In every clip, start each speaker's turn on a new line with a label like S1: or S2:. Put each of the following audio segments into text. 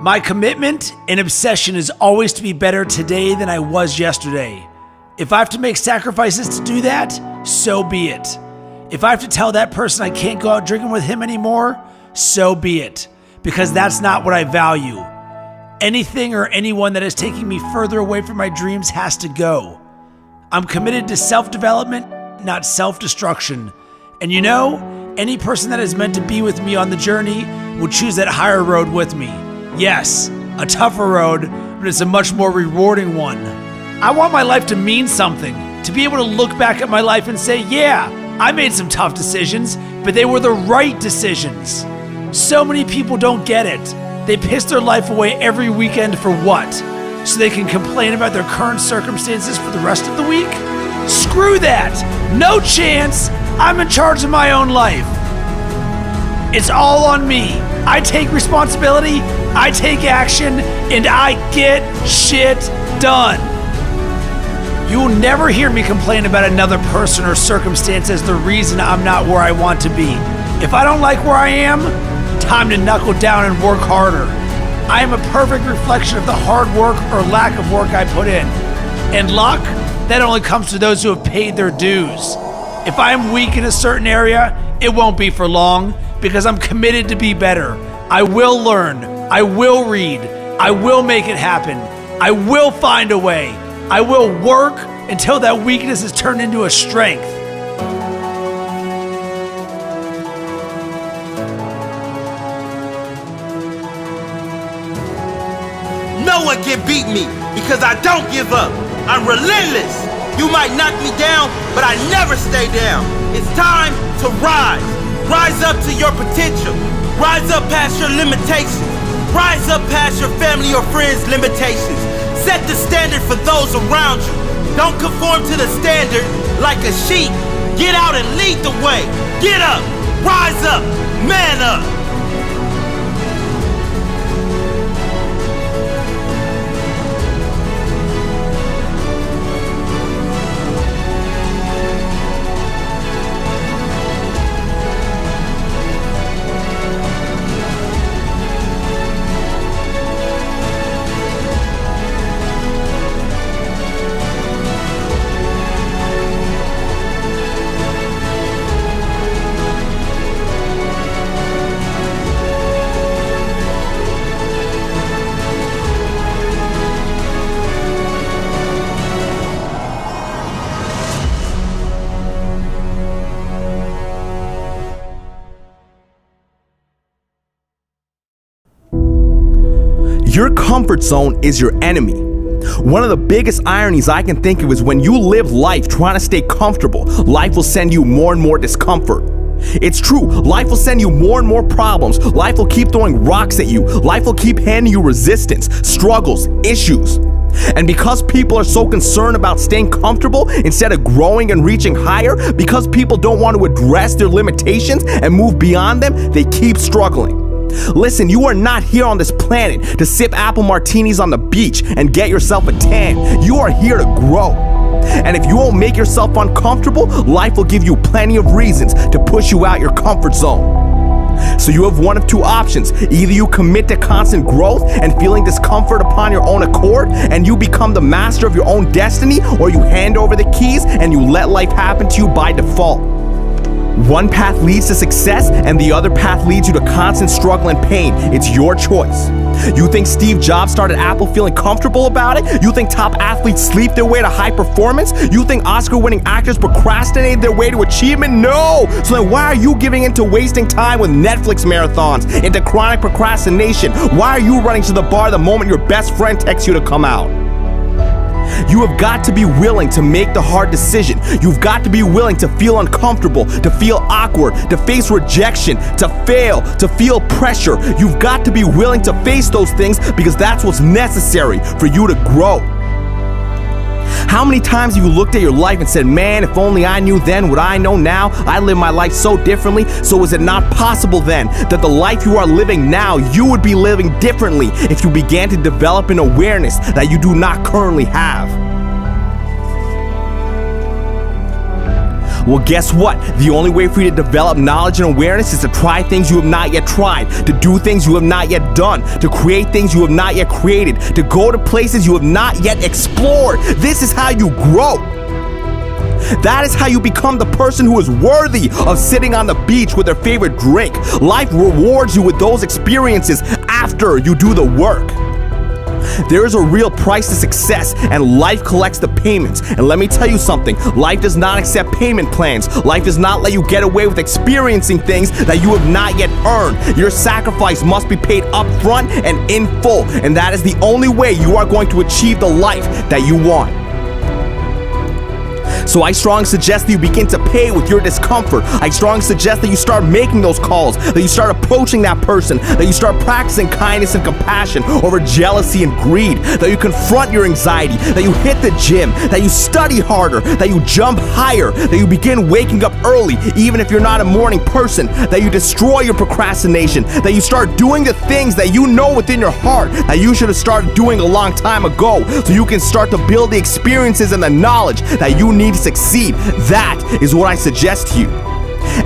S1: My commitment and obsession is always to be better today than I was yesterday. If I have to make sacrifices to do that, so be it. If I have to tell that person I can't go out drinking with him anymore, so be it. Because that's not what I value. Anything or anyone that is taking me further away from my dreams has to go. I'm committed to self-development, not self-destruction. And you know, any person that is meant to be with me on the journey will choose that higher road with me. Yes, a tougher road, but it's a much more rewarding one. I want my life to mean something, to be able to look back at my life and say, yeah, I made some tough decisions, but they were the right decisions. So many people don't get it. They piss their life away every weekend for what? So they can complain about their current circumstances for the rest of the week? Screw that! No chance! I'm in charge of my own life. It's all on me. I take responsibility, I take action, and I get shit done. You will never hear me complain about another person or circumstance as the reason I'm not where I want to be. If I don't like where I am, time to knuckle down and work harder. I am a perfect reflection of the hard work or lack of work I put in. And luck, that only comes to those who have paid their dues. If I am weak in a certain area, it won't be for long because I'm committed to be better. I will learn. I will read. I will make it happen. I will find a way. I will work until that weakness is turned into a strength.
S2: No one can beat me because I don't give up. I'm relentless. You might knock me down, but I never stay down. It's time to rise. Rise up to your potential. Rise up past your limitations. Rise up past your family or friends' limitations. Set the standard for those around you. Don't conform to the standard like a sheep. Get out and lead the way. Get up. Rise up. Man up.
S3: Your comfort zone is your enemy. One of the biggest ironies I can think of is when you live life trying to stay comfortable, life will send you more and more discomfort. It's true, life will send you more and more problems. Life will keep throwing rocks at you. Life will keep handing you resistance, struggles, issues. And because people are so concerned about staying comfortable instead of growing and reaching higher, because people don't want to address their limitations and move beyond them, they keep struggling. Listen, you are not here on this planet to sip apple martinis on the beach and get yourself a tan. You are here to grow. And if you won't make yourself uncomfortable, life will give you plenty of reasons to push you out your comfort zone. So you have one of two options. Either you commit to constant growth and feeling discomfort upon your own accord, and you become the master of your own destiny, or you hand over the keys and you let life happen to you by default. One path leads to success and the other path leads you to constant struggle and pain. It's your choice. You think Steve Jobs started Apple feeling comfortable about it? You think top athletes sleep their way to high performance? You think Oscar-winning actors procrastinate their way to achievement? No! So then why are you giving into wasting time with Netflix marathons, into chronic procrastination? Why are you running to the bar the moment your best friend texts you to come out? You have got to be willing to make the hard decision. You've got to be willing to feel uncomfortable, to feel awkward, to face rejection, to fail, to feel pressure. You've got to be willing to face those things because that's what's necessary for you to grow. How many times have you looked at your life and said, man, if only I knew then what I know now, I live my life so differently, so is it not possible then that the life you are living now, you would be living differently if you began to develop an awareness that you do not currently have? Well, guess what? The only way for you to develop knowledge and awareness is to try things you have not yet tried, to do things you have not yet done, to create things you have not yet created, to go to places you have not yet explored. This is how you grow. That is how you become the person who is worthy of sitting on the beach with their favorite drink. Life rewards you with those experiences after you do the work. There is a real price to success, and life collects the payments. And let me tell you something, life does not accept payment plans. Life does not let you get away with experiencing things that you have not yet earned. Your sacrifice must be paid up front and in full, and that is the only way you are going to achieve the life that you want. So I strongly suggest that you begin to pay with your discomfort. I strongly suggest that you start making those calls, that you start approaching that person, that you start practicing kindness and compassion over jealousy and greed, that you confront your anxiety, that you hit the gym, that you study harder, that you jump higher, that you begin waking up early, even if you're not a morning person, that you destroy your procrastination, that you start doing the things that you know within your heart that you should have started doing a long time ago, so you can start to build the experiences and the knowledge that you need to succeed. That is what I suggest to you.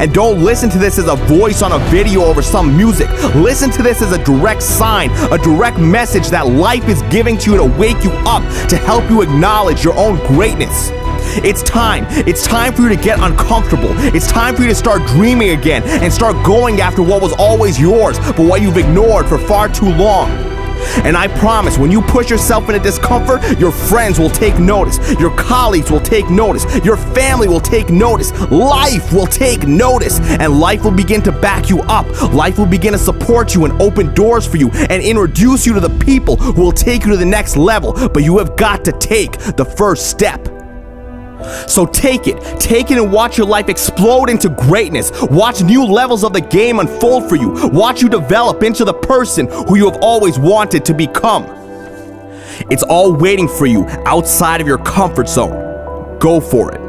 S3: And don't listen to this as a voice on a video over some music. Listen to this as a direct sign, a direct message that life is giving to you to wake you up, to help you acknowledge your own greatness. It's time. It's time for you to get uncomfortable. It's time for you to start dreaming again and start going after what was always yours, but what you've ignored for far too long. And I promise, when you push yourself into discomfort, your friends will take notice, your colleagues will take notice, your family will take notice, life will take notice, and life will begin to back you up. Life will begin to support you and open doors for you and introduce you to the people who will take you to the next level. But you have got to take the first step. So take it and watch your life explode into greatness. Watch new levels of the game unfold for you. Watch you develop into the person who you have always wanted to become. It's all waiting for you outside of your comfort zone. Go for it.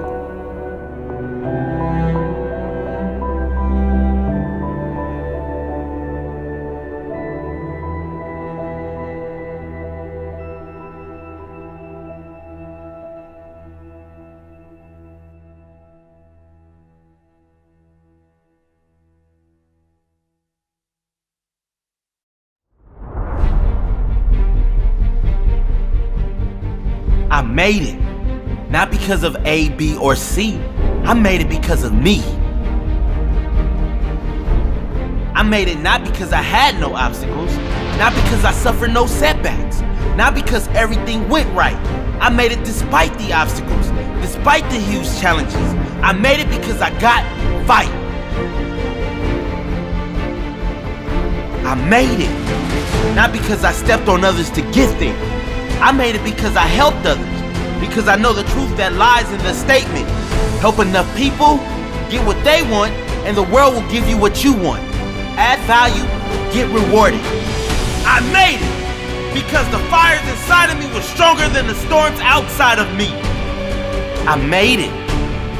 S2: I made it, not because of A, B, or C. I made it because of me. I made it not because I had no obstacles, not because I suffered no setbacks, not because everything went right. I made it despite the obstacles, despite the huge challenges. I made it because I got fight. I made it, not because I stepped on others to get there. I made it because I helped others, because I know the truth that lies in the statement. Help enough people, get what they want, and the world will give you what you want. Add value, get rewarded. I made it because the fires inside of me were stronger than the storms outside of me. I made it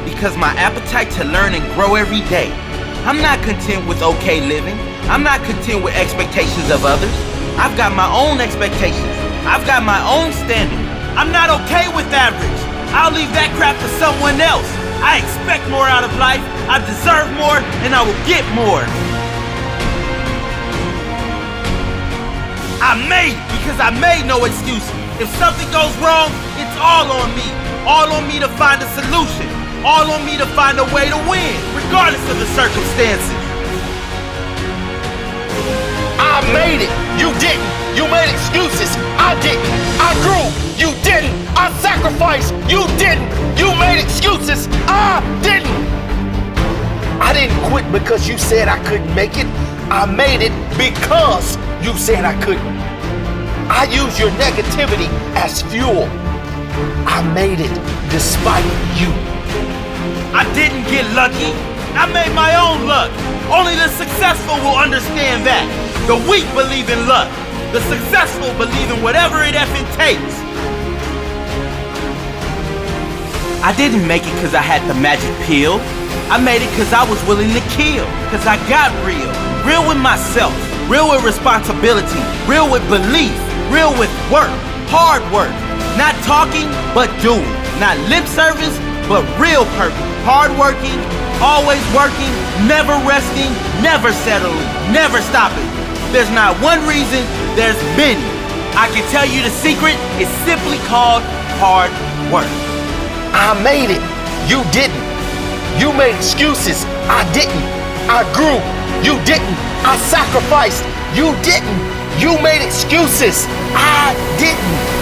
S2: because my appetite to learn and grow every day. I'm not content with okay living. I'm not content with expectations of others. I've got my own expectations. I've got my own standard. I'm not okay with average. I'll leave that crap to someone else. I expect more out of life. I deserve more, and I will get more. I made it because I made no excuses. If something goes wrong, it's all on me. All on me to find a solution. All on me to find a way to win, regardless of the circumstances.
S4: I made it. You didn't. You made excuses. I didn't. I grew. You didn't. I sacrificed. You didn't. You made excuses. I didn't. I didn't quit because you said I couldn't make it. I made it because you said I couldn't. I used your negativity as fuel. I made it despite you.
S2: I didn't get lucky. I made my own luck. Only the successful will understand that. The weak believe in luck. The successful believe in whatever it effing takes. I didn't make it because I had the magic pill. I made it because I was willing to kill. Because I got real. Real with myself. Real with responsibility. Real with belief. Real with work. Hard work. Not talking, but doing. Not lip service, but real purpose. Hardworking, always working, never resting, never settling, never stopping. There's not one reason, there's many. I can tell you the secret is simply called hard work.
S4: I made it. You didn't. You made excuses. I didn't. I grew. You didn't. I sacrificed. You didn't. You made excuses. I didn't.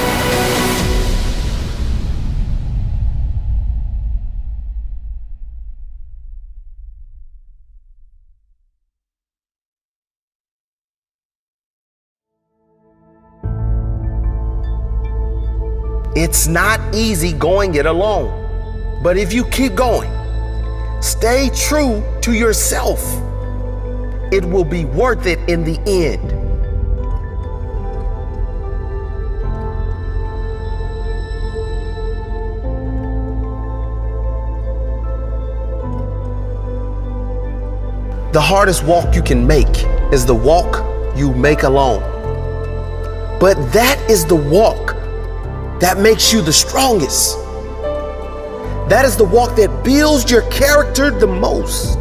S4: It's not easy going it alone, but if you keep going, stay true to yourself, it will be worth it in the end. The hardest walk you can make is the walk you make alone. But that is the walk that makes you the strongest. That is the walk that builds your character the most.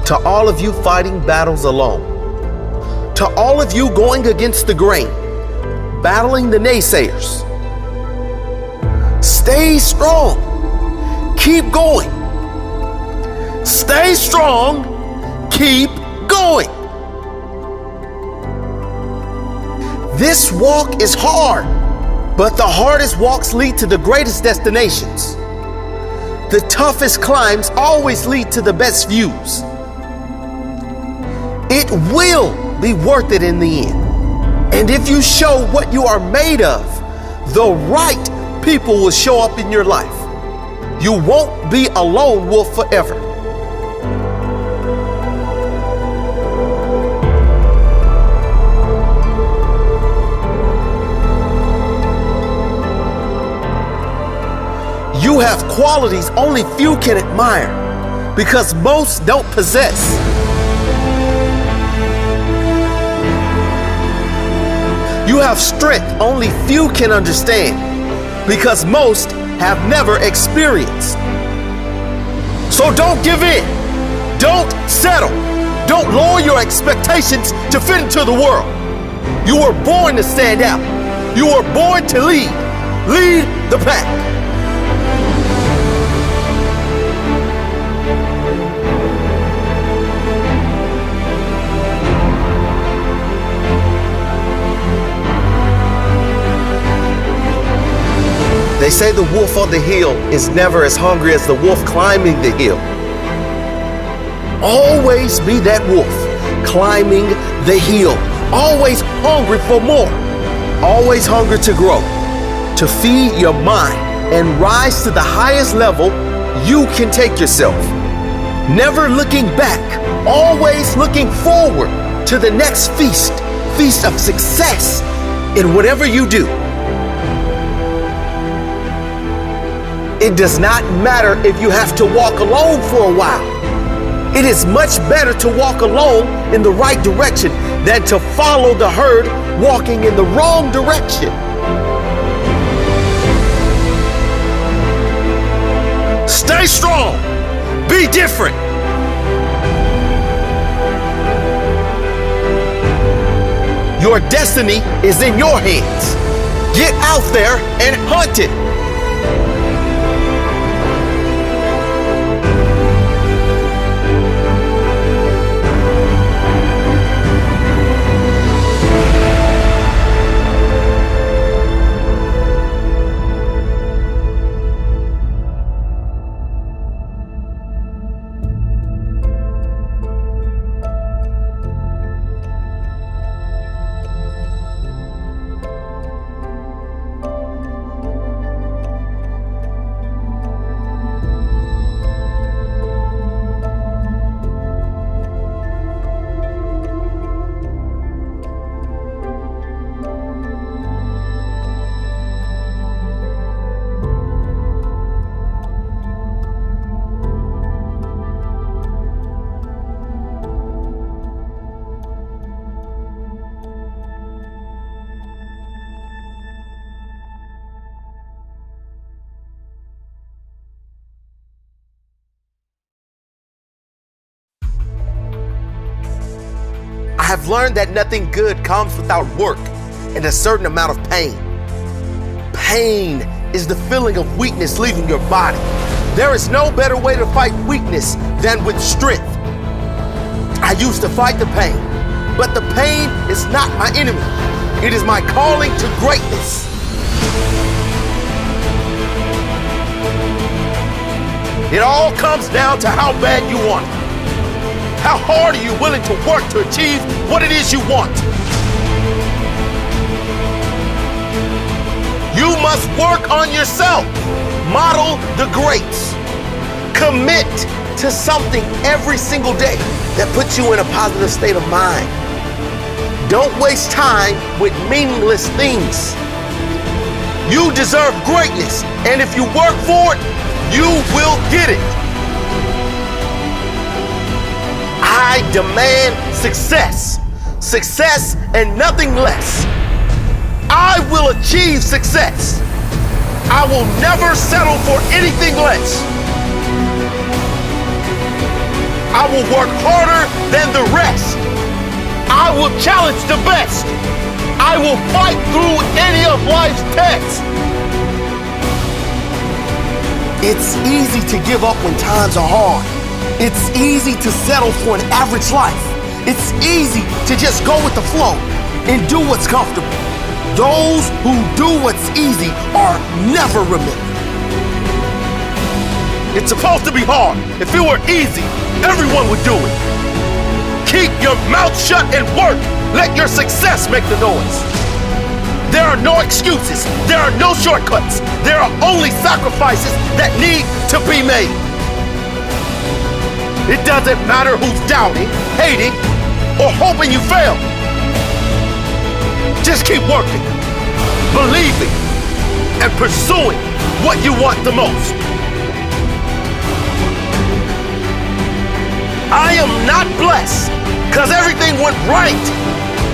S4: To all of you fighting battles alone, to all of you going against the grain, battling the naysayers, stay strong. Keep going. Stay strong. Keep going. This walk is hard, but the hardest walks lead to the greatest destinations. The toughest climbs always lead to the best views. It will be worth it in the end. And if you show what you are made of, the right people will show up in your life. You won't be a lone wolf forever. You have qualities only few can admire because most don't possess. You have strength only few can understand because most have never experienced. So don't give in. Don't settle. Don't lower your expectations to fit into the world. You were born to stand out. You were born to lead. Lead the pack. They say the wolf on the hill is never as hungry as the wolf climbing the hill. Always be that wolf climbing the hill. Always hungry for more. Always hungry to grow, to feed your mind and rise to the highest level you can take yourself. Never looking back, always looking forward to the next feast of success in whatever you do. It does not matter if you have to walk alone for a while. It is much better to walk alone in the right direction than to follow the herd walking in the wrong direction. Stay strong. Be different. Your destiny is in your hands. Get out there and hunt it. have learned that nothing good comes without work and a certain amount of pain. Pain is the feeling of weakness leaving your body. There is no better way to fight weakness than with strength. I used to fight the pain, but the pain is not my enemy. It is my calling to greatness. It all comes down to how bad you want it. How hard are you willing to work to achieve what it is you want? You must work on yourself. Model the greats. Commit to something every single day that puts you in a positive state of mind. Don't waste time with meaningless things. You deserve greatness, and if you work for it, you will get it. I demand success. Success and nothing less. I will achieve success. I will never settle for anything less. I will work harder than the rest. I will challenge the best. I will fight through any of life's tests. It's easy to give up when times are hard. It's easy to settle for an average life. It's easy to just go with the flow and do what's comfortable. Those who do what's easy are never remembered. It's supposed to be hard. If it were easy, everyone would do it. Keep your mouth shut and work. Let your success make the noise. There are no excuses. There are no shortcuts. There are only sacrifices that need to be made. It doesn't matter who's doubting, hating, or hoping you fail. Just keep working, believing, and pursuing what you want the most. I am not blessed because everything went right.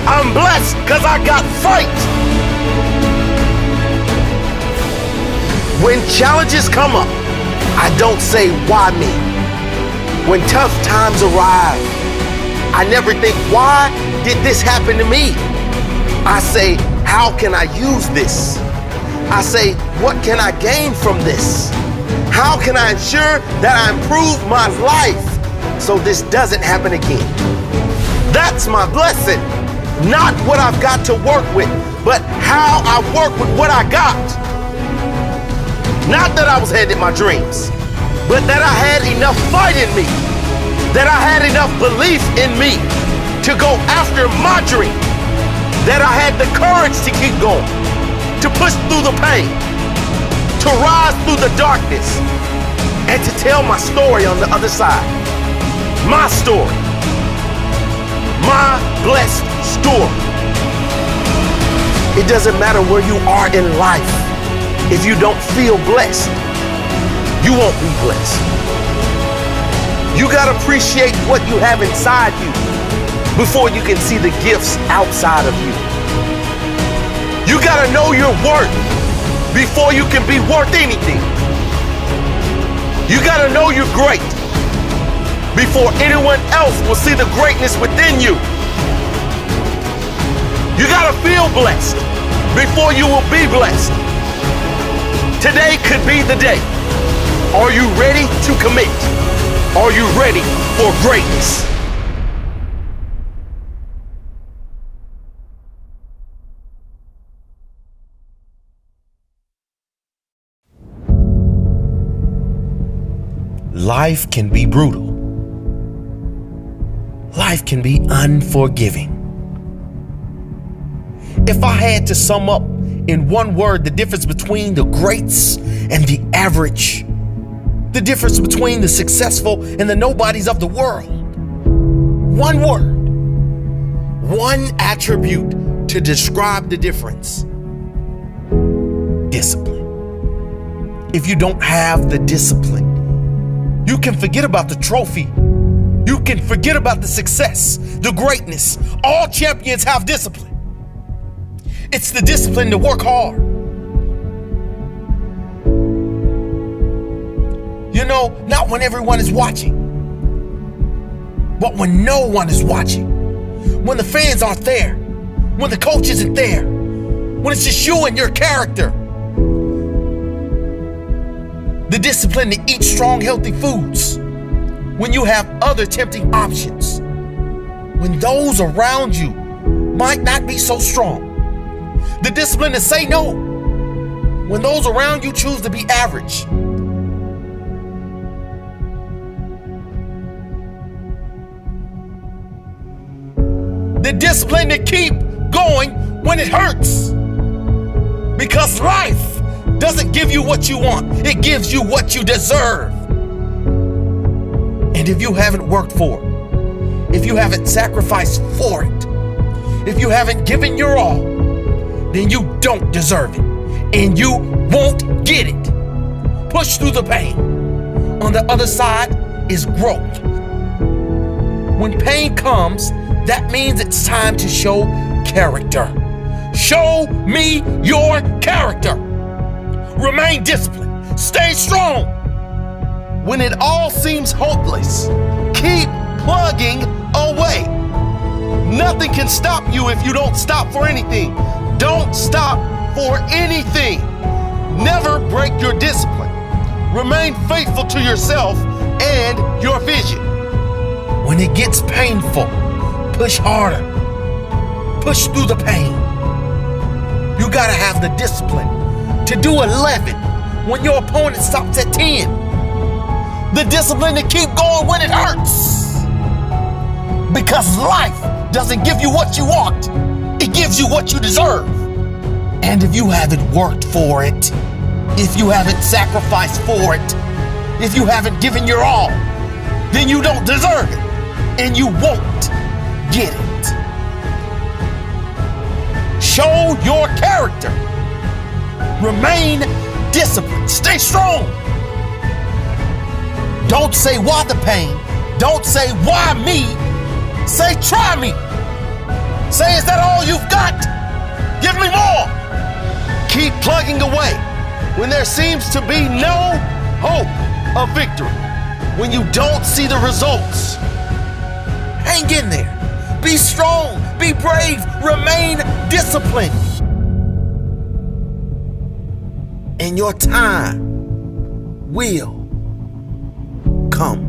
S4: I'm blessed because I got fight. When challenges come up, I don't say, why me? When tough times arrive, I never think, why did this happen to me? I say, how can I use this? I say, what can I gain from this? How can I ensure that I improve my life so this doesn't happen again? That's my blessing. Not what I've got to work with, but how I work with what I got. Not that I was headed my dreams, but that I had enough fight in me, that I had enough belief in me to go after my dream, that I had the courage to keep going, to push through the pain, to rise through the darkness, and to tell my story on the other side. My story. My blessed story. It doesn't matter where you are in life. If you don't feel blessed, you won't be blessed. You gotta appreciate what you have inside you before you can see the gifts outside of you. You gotta know your worth before you can be worth anything. You gotta know you're great before anyone else will see the greatness within you. You gotta feel blessed before you will be blessed. Today could be the day. Are you ready to commit? Are you ready for greatness? Life can be brutal. Life can be unforgiving. If I had to sum up in one word the difference between the greats and the average, the difference between the successful and the nobodies of the world, one word, one attribute to describe the difference: discipline. If you don't have the discipline, you can forget about the trophy. You can forget about the success, the greatness. All champions have discipline. It's the discipline to work hard. You know, not when everyone is watching, but when no one is watching. when the fans aren't there, when the coach isn't there, when it's just you and your character. The discipline to eat strong, healthy foods when you have other tempting options. When those around you might not be so strong. The discipline to say no when those around you choose to be average. The discipline to keep going when it hurts. Because life doesn't give you what you want, it gives you what you deserve. And if you haven't worked for it, if you haven't sacrificed for it, if you haven't given your all, then you don't deserve it, and you won't get it. Push through the pain. On the other side is growth. When pain comes, that means it's time to show character. Show me your character. Remain disciplined. Stay strong. When it all seems hopeless, keep plugging away. Nothing can stop you if you don't stop for anything. Don't stop for anything. Never break your discipline. Remain faithful to yourself and your vision. When it gets painful, push harder. Push through the pain. You gotta have the discipline to do 11 when your opponent stops at 10. The discipline to keep going when it hurts. Because life doesn't give you what you want. It gives you what you deserve. And if you haven't worked for it, if you haven't sacrificed for it, if you haven't given your all, then you don't deserve it. And you won't get it. Show your character. Remain disciplined. Stay strong. Don't say why the pain. Don't say why me. Say try me. Say is that all you've got? Give me more. Keep plugging away when there seems to be no hope of victory. When you don't see the results. Hang in there. Be strong. Be brave. Remain disciplined. And your time will come.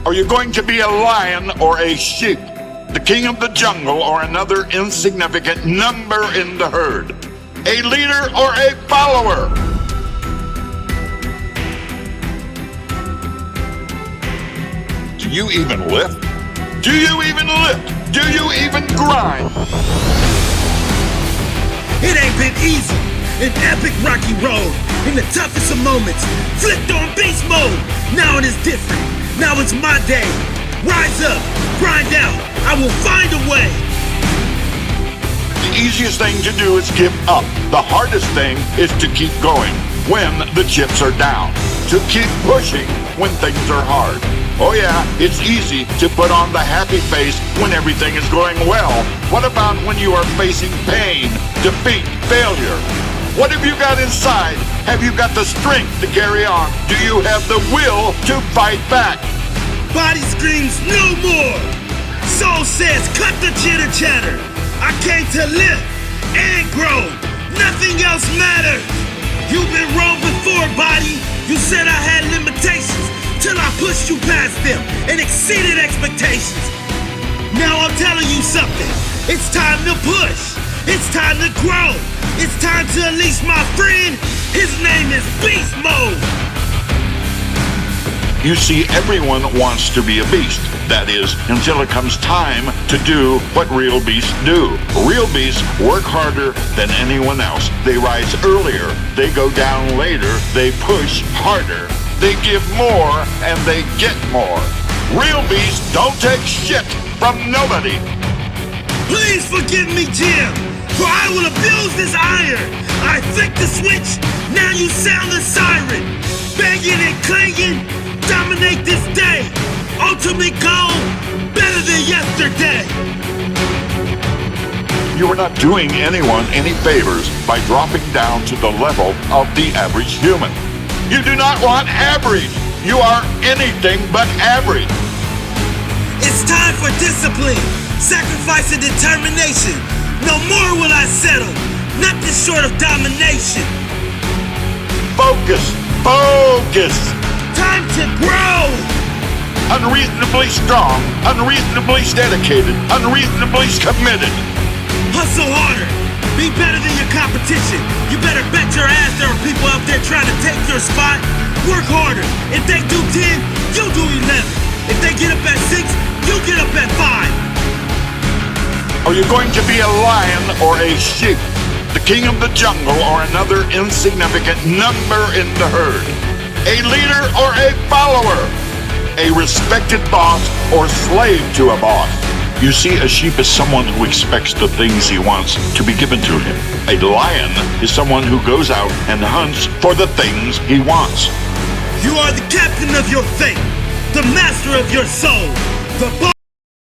S5: Are you going to be a lion or a sheep? The king of the jungle or another insignificant number in the herd? A leader or a follower? Do you even lift? Do you even lift? Do you even grind?
S2: It ain't been easy. An epic rocky road. In the toughest of moments. Flipped on beast mode. Now it is different. Now it's my day. Rise up. Grind out. I will find a way.
S5: The easiest thing to do is give up. The hardest thing is to keep going when the chips are down. To keep pushing when things are hard. Oh yeah, it's easy to put on the happy face when everything is going well. What about when you are facing pain, defeat, failure? What have you got inside? Have you got the strength to carry on? Do you have the will to fight back?
S2: Body screams no more. Soul says cut the chitter chatter. I came to live and grow. Nothing else matters. You've been wrong before, body. You said I had limitations till I pushed you past them and exceeded expectations. Now I'm telling you something. It's time to push. It's time to grow. It's time to unleash my friend. His name is Beast Mode.
S5: You see, everyone wants to be a beast. That is, until it comes time to do what real beasts do. Real beasts work harder than anyone else. They rise earlier, they go down later, they push harder. They give more and they get more. Real beasts don't take shit from nobody.
S2: Please forgive me, Jim, for I will abuse this iron. I flick the switch, now you sound the siren. Banging and clanging, dominate this day. Ultimate goal, better than yesterday.
S5: You are not doing anyone any favors by dropping down to the level of the average human. You do not want average. You are anything but average.
S2: It's time for discipline, sacrifice and determination. No more will I settle, nothing short of domination.
S5: Focus, focus.
S2: Time to grow.
S5: Unreasonably strong, unreasonably dedicated, unreasonably committed.
S2: Hustle harder. Be better than your competition. You better bet your ass there are people out there trying to take your spot. Work harder. If they do 10, you do 11. If they get up at 6, you get up at 5.
S5: Are you going to be a lion or a sheep? The king of the jungle or another insignificant number in the herd? A leader or a follower? A respected boss or slave to a boss? You see, a sheep is someone who expects the things he wants to be given to him. A lion is someone who goes out and hunts for the things he wants.
S2: You are the captain of your fate, the master of your soul, the boss.